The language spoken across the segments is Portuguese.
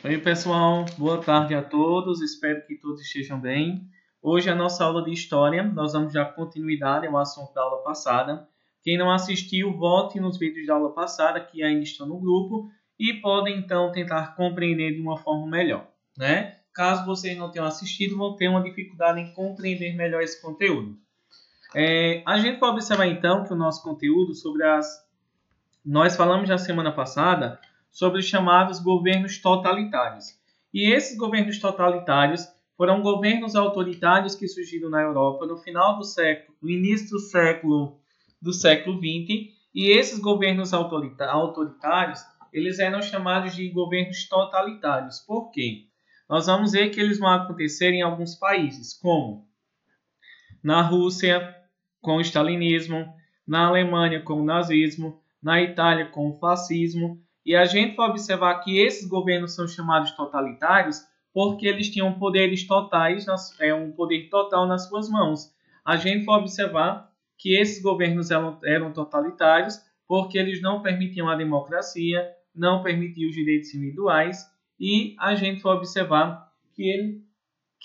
Oi, pessoal, boa tarde a todos, espero que todos estejam bem. Hoje a nossa aula de História, nós vamos dar continuidade ao assunto da aula passada. Quem não assistiu, volte nos vídeos da aula passada, que ainda estão no grupo, e podem então tentar compreender de uma forma melhor, né? Caso vocês não tenham assistido, vão ter uma dificuldade em compreender melhor esse conteúdo. A gente vai observar então que o nosso conteúdo nós falamos na semana passada sobre os chamados governos totalitários. E esses governos totalitários foram governos autoritários que surgiram na Europa no final do século, no início do século XX, e esses governos autoritários, eles eram chamados de governos totalitários. Por quê? Nós vamos ver que eles vão acontecer em alguns países, como na Rússia, com o stalinismo, na Alemanha, com o nazismo, na Itália, com o fascismo. E a gente vai observar que esses governos são chamados totalitários porque eles tinham poderes totais, um poder total nas suas mãos. A gente vai observar que esses governos eram totalitários porque eles não permitiam a democracia, não permitiam os direitos individuais, e a gente vai observar que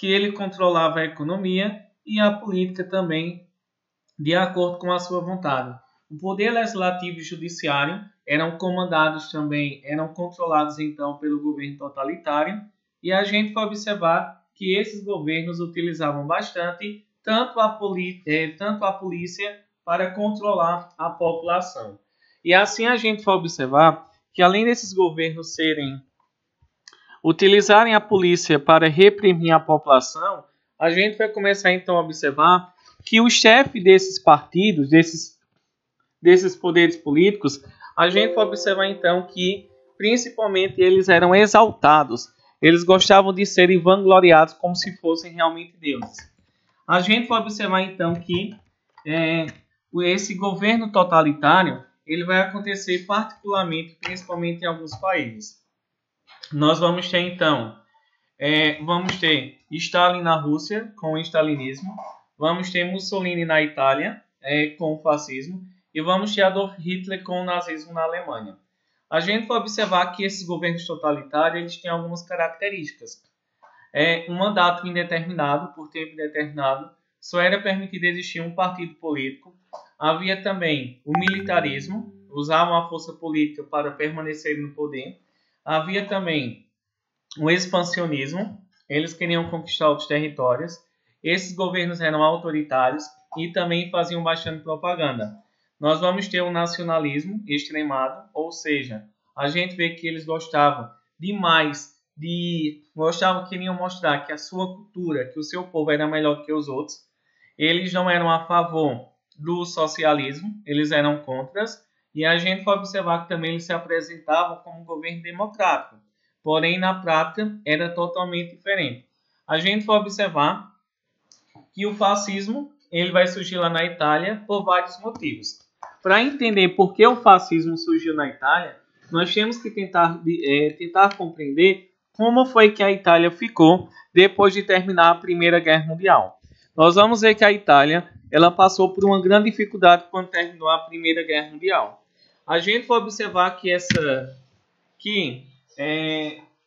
ele controlava a economia e a política também, de acordo com a sua vontade. O poder legislativo e judiciário eram controlados então pelo governo totalitário, e a gente vai observar que esses governos utilizavam bastante tanto a polícia para controlar a população. E assim a gente vai observar que além desses governos utilizarem a polícia para reprimir a população, a gente vai começar então a observar que o chefe desses partidos, desses poderes políticos, a gente vai observar então que principalmente eles eram exaltados. Eles gostavam de serem vangloriados como se fossem realmente deuses. A gente vai observar então que esse governo totalitário ele vai acontecer principalmente em alguns países. Nós vamos ter então Stalin na Rússia com o stalinismo, vamos ter Mussolini na Itália com o fascismo, e vamos ter Adolf Hitler com o nazismo na Alemanha. A gente vai observar que esses governos totalitários eles têm algumas características. Um mandato indeterminado, por tempo indeterminado, só era permitido existir um partido político. Havia também o militarismo, usavam a força política para permanecer no poder. Havia também o expansionismo, eles queriam conquistar outros territórios. Esses governos eram autoritários e também faziam bastante propaganda. Nós vamos ter o nacionalismo extremado, ou seja, a gente vê que eles gostavam demais queriam mostrar que a sua cultura, que o seu povo era melhor que os outros. Eles não eram a favor do socialismo, eles eram contra, e a gente vai observar que também eles se apresentavam como um governo democrático, porém na prática era totalmente diferente. A gente vai observar que o fascismo ele vai surgir lá na Itália por vários motivos. Para entender por que o fascismo surgiu na Itália, nós temos que tentar compreender como foi que a Itália ficou depois de terminar a Primeira Guerra Mundial. Nós vamos ver que a Itália ela passou por uma grande dificuldade quando terminou a Primeira Guerra Mundial. A gente vai observar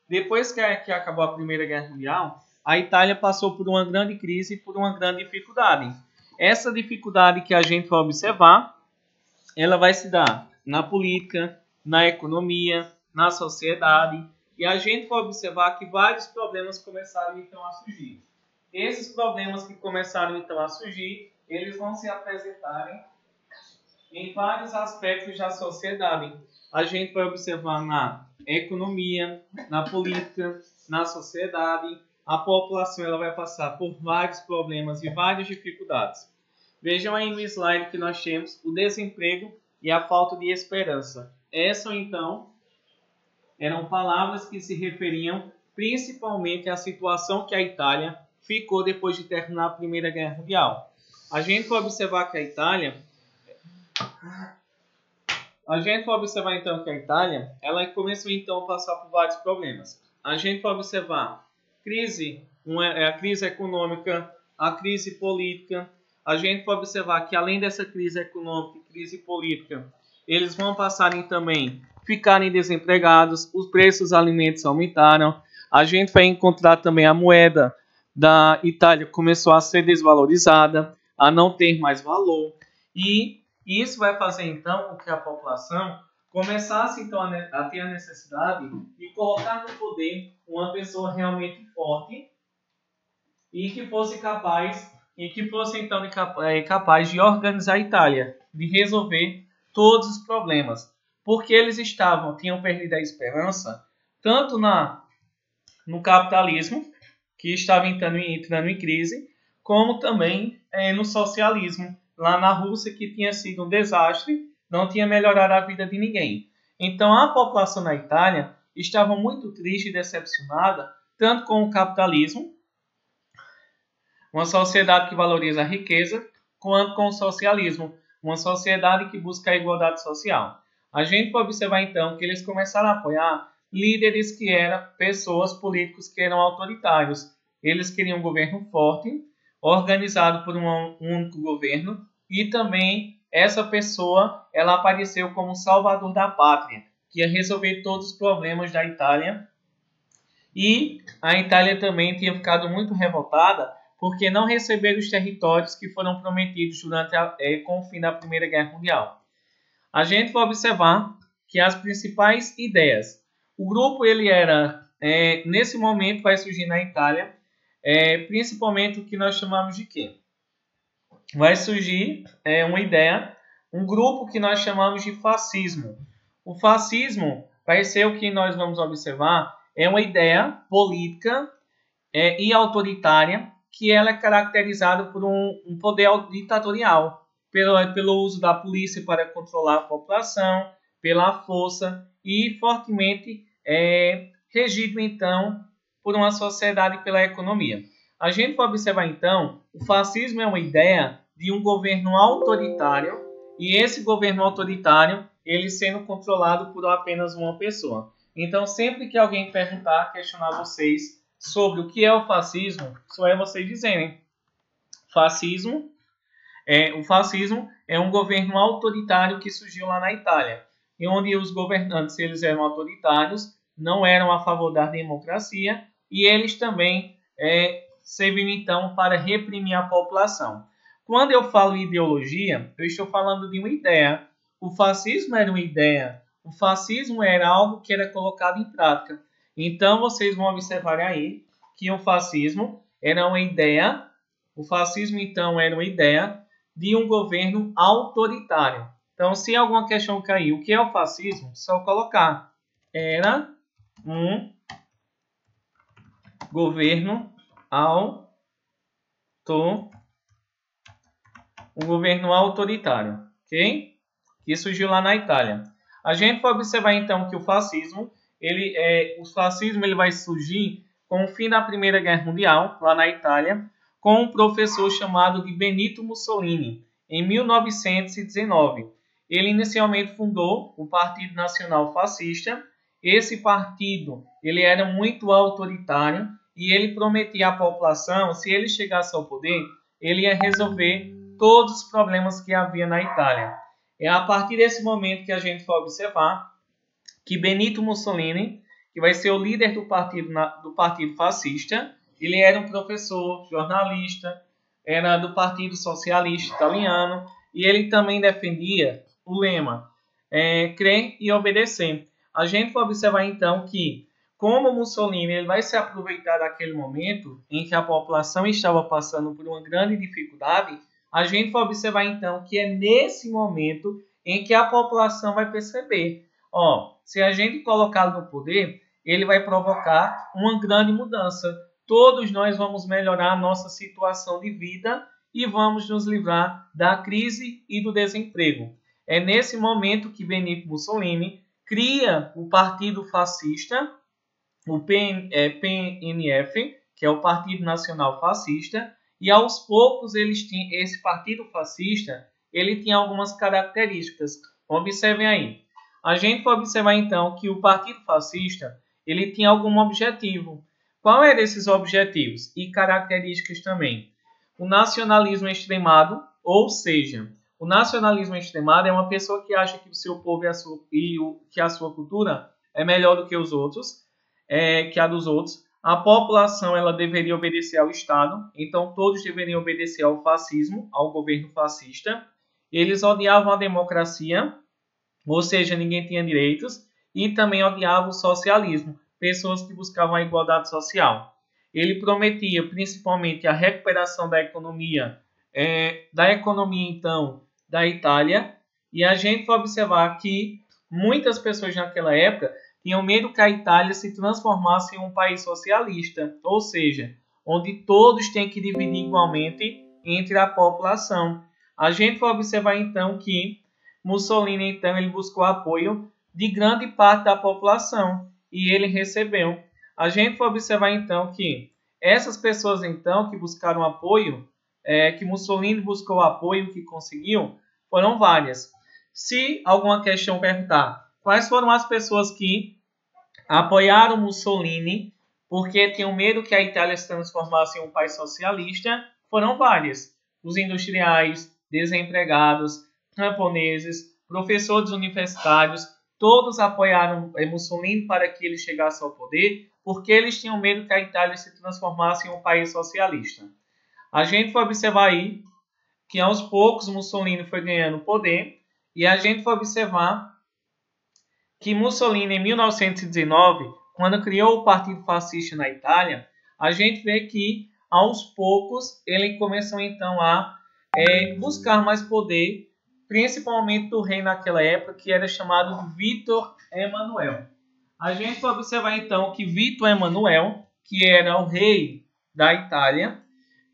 depois que acabou a Primeira Guerra Mundial, a Itália passou por uma grande crise e por uma grande dificuldade. Essa dificuldade que a gente vai observar, ela vai se dar na política, na economia, na sociedade, e a gente vai observar que vários problemas começaram então a surgir. Esses problemas que começaram então a surgir, eles vão se apresentarem em vários aspectos da sociedade. A gente vai observar na economia, na política, na sociedade. A população ela vai passar por vários problemas e várias dificuldades. Vejam aí no slide que nós temos o desemprego e a falta de esperança. Essas, então, eram palavras que se referiam principalmente à situação que a Itália ficou depois de terminar a Primeira Guerra Mundial. A gente vai observar então que a Itália ela começou então a passar por vários problemas. A gente vai observar a crise econômica, a crise política. A gente vai observar que além dessa crise econômica e crise política, eles vão passarem também ficarem desempregados, os preços dos alimentos aumentaram. A gente vai encontrar também a moeda da Itália começou a ser desvalorizada, a não ter mais valor. E isso vai fazer então com que a população começasse então a ter a necessidade de colocar no poder uma pessoa realmente forte e que fosse capaz capaz de organizar a Itália, de resolver todos os problemas, porque eles tinham perdido a esperança tanto no capitalismo, que estava entrando em crise, como também no socialismo, lá na Rússia, que tinha sido um desastre, não tinha melhorado a vida de ninguém. Então a população na Itália estava muito triste e decepcionada, tanto com o capitalismo, uma sociedade que valoriza a riqueza, quanto com o socialismo, uma sociedade que busca a igualdade social. A gente pode observar então que eles começaram a apoiar líderes que eram pessoas políticos que eram autoritários. Eles queriam um governo forte, organizado por um único governo, e também essa pessoa ela apareceu como salvador da pátria, que ia resolver todos os problemas da Itália. E a Itália também tinha ficado muito revoltada porque não receberam os territórios que foram prometidos com o fim da Primeira Guerra Mundial. A gente vai observar que as principais ideias. O grupo ele era, nesse momento vai surgir na Itália, principalmente o que nós chamamos de quê? Vai surgir uma ideia, um grupo que nós chamamos de fascismo. O fascismo vai ser o que nós vamos observar, é uma ideia política e autoritária, que ela é caracterizada por um poder ditatorial, pelo uso da polícia para controlar a população, pela força e fortemente regido então por uma sociedade e pela economia. A gente pode observar então, o fascismo é uma ideia de um governo autoritário e esse governo autoritário ele sendo controlado por apenas uma pessoa. Então sempre que alguém questionar vocês sobre o que é o fascismo, só é vocês dizerem. O fascismo é um governo autoritário que surgiu lá na Itália, e onde os governantes eles eram autoritários, não eram a favor da democracia, e eles também serviam então para reprimir a população. Quando eu falo ideologia, eu estou falando de uma ideia. O fascismo era uma ideia. O fascismo era algo que era colocado em prática. Então, vocês vão observar aí que o fascismo era uma ideia. O fascismo, então, era uma ideia de um governo autoritário. Então, se alguma questão cair, o que é o fascismo? Só colocar. Era um governo autoritário, ok? Que surgiu lá na Itália. A gente vai observar então que o fascismo ele vai surgir com o fim da Primeira Guerra Mundial, lá na Itália, com um professor chamado de Benito Mussolini, em 1919. Ele inicialmente fundou o Partido Nacional Fascista. Esse partido ele era muito autoritário e ele prometia à população, se ele chegasse ao poder, ele ia resolver todos os problemas que havia na Itália. É a partir desse momento que a gente vai observar que Benito Mussolini, que vai ser o líder do partido fascista, ele era um professor, jornalista, era do Partido Socialista Italiano, e ele também defendia o lema crer e obedecer. A gente vai observar então que, como Mussolini ele vai se aproveitar daquele momento em que a população estava passando por uma grande dificuldade, a gente vai observar então que é nesse momento em que a população vai perceber, se a gente colocá-lo no poder, ele vai provocar uma grande mudança. Todos nós vamos melhorar a nossa situação de vida e vamos nos livrar da crise e do desemprego. É nesse momento que Benito Mussolini cria o Partido Fascista, o PNF, que é o Partido Nacional Fascista, e aos poucos esse Partido Fascista ele tinha algumas características. Observem aí. A gente vai observar então que o Partido Fascista ele tinha algum objetivo. Qual eram esses objetivos e características também? O nacionalismo extremado, ou seja, O nacionalismo extremado é uma pessoa que acha que o seu povo que a sua cultura é melhor do que os outros, que a dos outros. A população ela deveria obedecer ao Estado, então todos deveriam obedecer ao fascismo, ao governo fascista. Eles odiavam a democracia, ou seja, ninguém tinha direitos, e também odiavam o socialismo, pessoas que buscavam a igualdade social. Ele prometia principalmente a recuperação da economia então da Itália, e a gente vai observar que muitas pessoas naquela época tinham medo que a Itália se transformasse em um país socialista, ou seja, onde todos têm que dividir igualmente entre a população. A gente vai observar então que Mussolini então ele buscou apoio de grande parte da população e ele recebeu. A gente vai observar então que essas pessoas então que buscaram apoio, que Mussolini buscou apoio, que conseguiu, foram várias. Se alguma questão perguntar quais foram as pessoas que apoiaram Mussolini porque tinham medo que a Itália se transformasse em um país socialista, foram várias. Os industriais, desempregados, camponeses, professores universitários, todos apoiaram Mussolini para que ele chegasse ao poder, porque eles tinham medo que a Itália se transformasse em um país socialista. A gente vai observar aí que aos poucos Mussolini foi ganhando poder, e a gente vai observar que Mussolini, em 1919, quando criou o Partido Fascista na Itália, a gente vê que aos poucos ele começou então a buscar mais poder, principalmente do rei naquela época, que era chamado Vítor Emanuel. A gente vai observar então que Vítor Emanuel, que era o rei da Itália,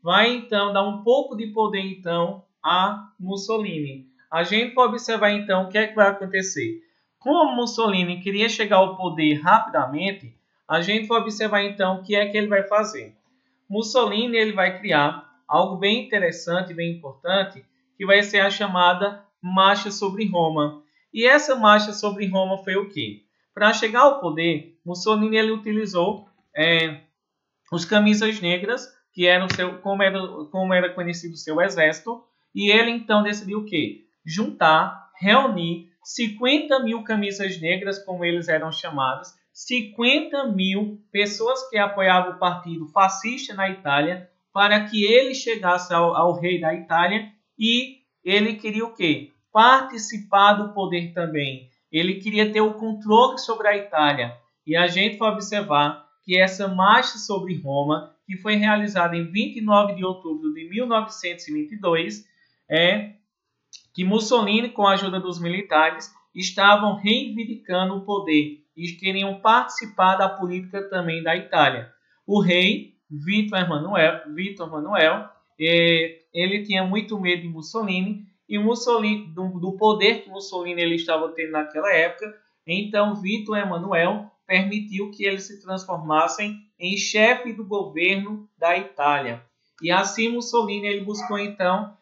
vai então dar um pouco de poder então a Mussolini. A gente vai observar então o que é que vai acontecer. Como Mussolini queria chegar ao poder rapidamente, a gente vai observar então o que é que ele vai fazer. Mussolini ele vai criar algo bem interessante, bem importante, que vai ser a chamada Marcha sobre Roma. E essa Marcha sobre Roma foi o quê? Para chegar ao poder, Mussolini ele utilizou os camisas negras, que eram como era conhecido o seu exército, e ele então decidiu o quê? Reunir 50 mil camisas negras, como eles eram chamados, 50 mil pessoas que apoiavam o partido fascista na Itália, para que ele chegasse ao rei da Itália, e ele queria o quê? Participar do poder também. Ele queria ter o controle sobre a Itália. E a gente vai observar que essa marcha sobre Roma, que foi realizada em 29 de outubro de 1922, que Mussolini, com a ajuda dos militares, estavam reivindicando o poder e queriam participar da política também da Itália. O rei, Vítor Emanuel, ele tinha muito medo de Mussolini, e Mussolini, do poder que Mussolini ele estava tendo naquela época. Então Vítor Emanuel permitiu que eles se transformassem em chefe do governo da Itália. E assim Mussolini ele buscou então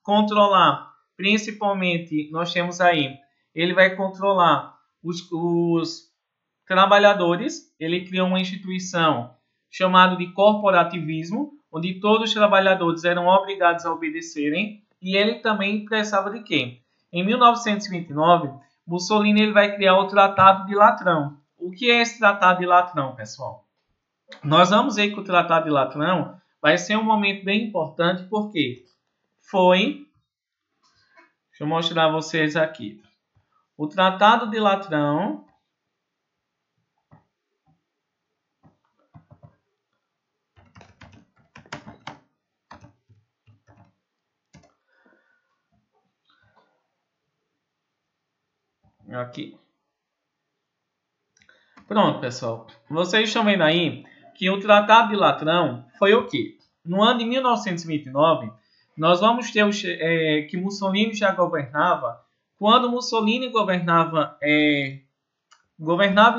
controlar, principalmente nós temos aí, ele vai controlar os trabalhadores. Ele criou uma instituição chamada de corporativismo, onde todos os trabalhadores eram obrigados a obedecerem, e ele também precisava de quê? Em 1929, Mussolini ele vai criar o Tratado de Latrão. O que é esse Tratado de Latrão, pessoal? Nós vamos ver que o Tratado de Latrão vai ser um momento bem importante, porque deixa eu mostrar a vocês aqui. O Tratado de Latrão aqui. Pronto, pessoal. Vocês estão vendo aí que o Tratado de Latrão foi o quê? No ano de 1929, nós vamos ter que Mussolini já governava. Quando Mussolini governava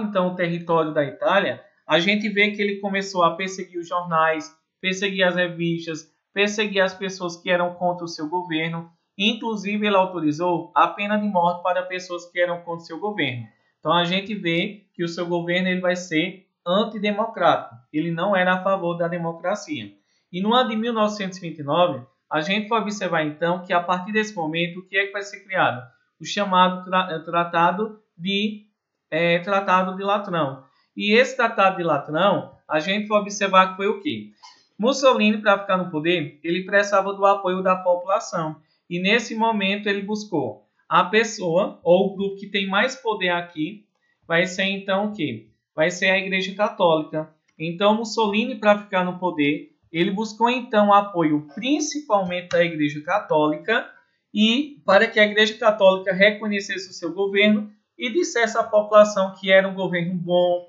então o território da Itália, a gente vê que ele começou a perseguir os jornais, perseguir as revistas, perseguir as pessoas que eram contra o seu governo. Inclusive, ele autorizou a pena de morte para pessoas que eram contra o seu governo. Então, a gente vê que o seu governo ele vai ser antidemocrático. Ele não era a favor da democracia. E no ano de 1929, a gente vai observar então que a partir desse momento, o que é que vai ser criado? O chamado Tratado de Latrão. E esse Tratado de Latrão, a gente vai observar que foi o quê? Mussolini, para ficar no poder, ele precisava do apoio da população. E nesse momento ele buscou a pessoa, ou o grupo que tem mais poder aqui, vai ser então o quê? Vai ser a Igreja Católica. Então Mussolini, para ficar no poder, ele buscou então o apoio principalmente da Igreja Católica e para que a Igreja Católica reconhecesse o seu governo e dissesse à população que era um governo bom,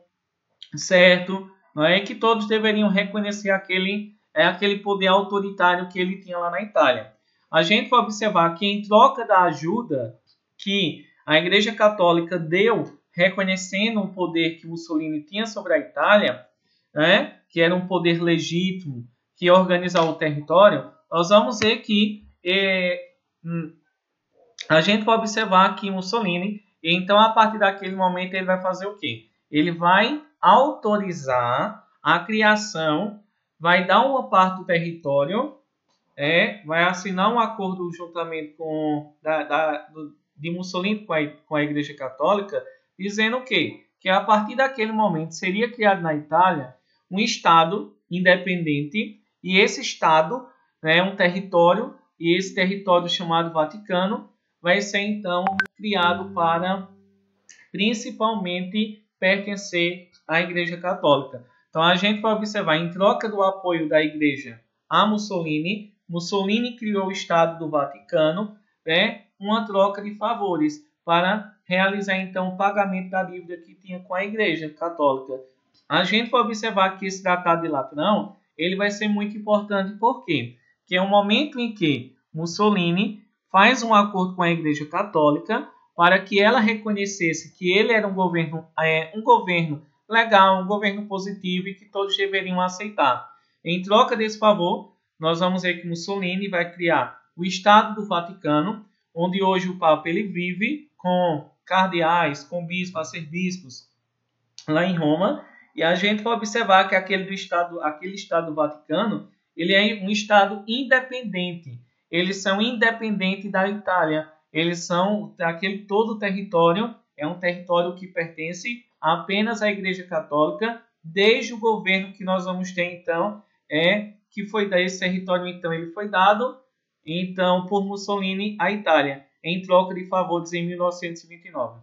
certo? Não é que todos deveriam reconhecer aquele poder autoritário que ele tinha lá na Itália. A gente vai observar que em troca da ajuda que a Igreja Católica deu, reconhecendo o poder que Mussolini tinha sobre a Itália, né, que era um poder legítimo, que ia organizar o território, nós vamos ver que a gente vai observar que Mussolini, então a partir daquele momento ele vai fazer o quê? Ele vai autorizar a criação, vai dar uma parte do território, vai assinar um acordo juntamente de Mussolini com a Igreja Católica, dizendo o quê? Que a partir daquele momento seria criado na Itália um Estado independente, e esse Estado é um território, e esse território chamado Vaticano vai ser então criado para principalmente pertencer à Igreja Católica. Então a gente vai observar, em troca do apoio da Igreja a Mussolini, Mussolini criou o Estado do Vaticano, uma troca de favores para realizar então o pagamento da dívida que tinha com a Igreja Católica. A gente vai observar que esse Tratado de Latrão ele vai ser muito importante, por quê? Porque é um momento em que Mussolini faz um acordo com a Igreja Católica para que ela reconhecesse que ele era um governo legal, um governo positivo e que todos deveriam aceitar. Em troca desse favor, nós vamos ver que Mussolini vai criar o Estado do Vaticano, onde hoje o Papa ele vive com cardeais, com bispos, arcebispos lá em Roma. E a gente vai observar que aquele Estado do Vaticano ele é um Estado independente. Eles são independentes da Itália. Eles são todo o território é um território que pertence apenas à Igreja Católica, desde o governo que nós vamos ter então que foi esse território então ele foi dado então por Mussolini à Itália em troca de favores em 1929.